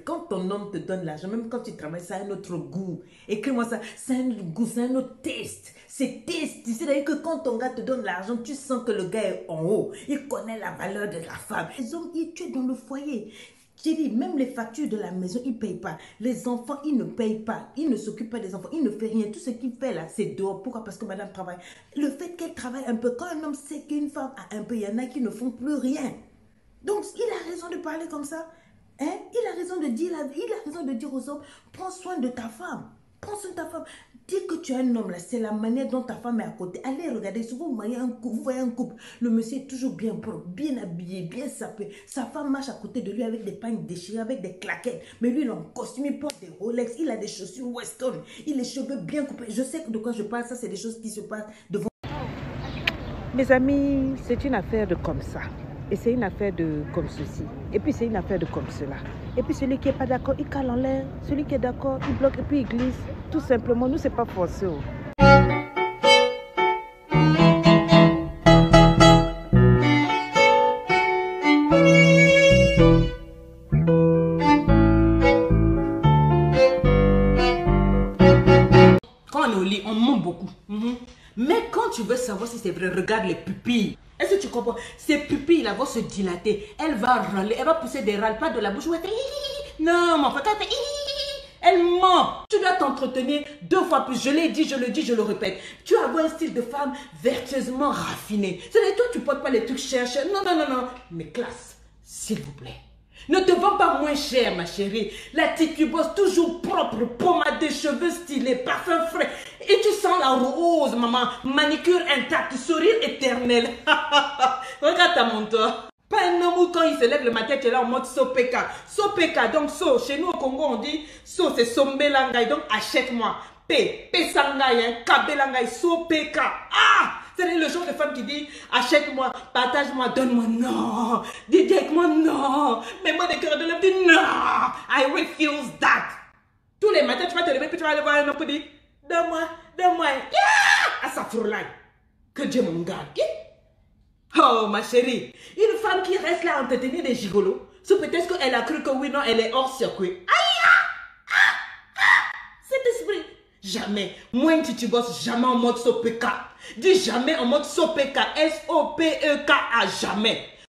Quand ton homme te donne l'argent, même quand tu travailles, ça a un autre goût. Écris-moi ça, c'est un autre goût, c'est un autre taste. C'est taste. Tu sais d'ailleurs que quand ton gars te donne l'argent, tu sens que le gars est en haut. Il connaît la valeur de la femme. Les hommes, tu es dans le foyer. J'ai dit, même les factures de la maison, ils ne payent pas. Les enfants, ils ne payent pas. Ils ne s'occupent pas des enfants. Ils ne font rien. Tout ce qu'il fait là, c'est dehors. Pourquoi? Parce que madame travaille. Le fait qu'elle travaille un peu, quand un homme sait qu'une femme a un peu, il y en a qui ne font plus rien. Donc, il a raison de parler comme ça. Hein? Il a raison de dire, aux hommes, prends soin de ta femme. Prends soin de ta femme. Dis que tu as un homme là, c'est la manière dont ta femme est à côté. Allez regarder, si vous voyez un couple, le monsieur est toujours bien propre, bien habillé, bien sapé. Sa femme marche à côté de lui avec des pagnes déchirées, avec des claquettes. Mais lui, il est en costume, il porte des Rolex, il a des chaussures Weston, il a les cheveux bien coupés. Je sais de quoi je parle, ça c'est des choses qui se passent devant. Mes amis, c'est une affaire de comme ça. Et c'est une affaire de comme ceci. Et puis c'est une affaire de comme cela. Et puis celui qui n'est pas d'accord, il cale en l'air. Celui qui est d'accord, il bloque et puis il glisse. Tout simplement, nous, c'est pas forcé. Quand on est au lit, on ment beaucoup. Mais quand tu veux savoir si c'est vrai, regarde les pupilles. Est-ce que tu comprends? Ces pupilles là vont se dilater. Elle va râler, elle va pousser des râles, pas de la bouche. Où elle fait non, mon frère, elle fait elle ment. Tu dois t'entretenir 2 fois plus. Je l'ai dit, je le dis, je le répète. Tu as un style de femme vertueusement raffiné. C'est-à-dire, toi, tu portes pas les trucs chers. Non, non, non, non. Mais classe, s'il vous plaît. Ne te vends pas moins cher, ma chérie. La titubose toujours propre, pommade, cheveux stylés, parfum frais. Et tu sens la rose, maman. Manicure intacte, sourire éternel. Regarde ta montre. Pas un homme où quand il se lève le matin, tu es là en mode sopeka. Sopeka, donc so. Chez nous au Congo, on dit so, c'est sombelangay. Donc achète-moi. P sangay, kabelangay, sopeka. Ah! C'est le genre de femme qui dit achète-moi, partage-moi, donne-moi. Non. Dis avec moi, non. Mets-moi des cœurs de l'homme, dis non. I refuse that. Tous les matins, tu vas te lever, puis tu vas aller voir un homme pour dire donne-moi, donne-moi. Ah, ça fourre là. Que Dieu m'en garde. Oh, ma chérie, une femme qui reste là à entretenir des gigolos, c'est peut-être qu'elle a cru que oui, non, elle est hors circuit. Aïe! Cet esprit. Jamais. Moi, tu bosses jamais en mode sopeka. Dis jamais en mode sopeka. S-O-P-E-K-A. Jamais.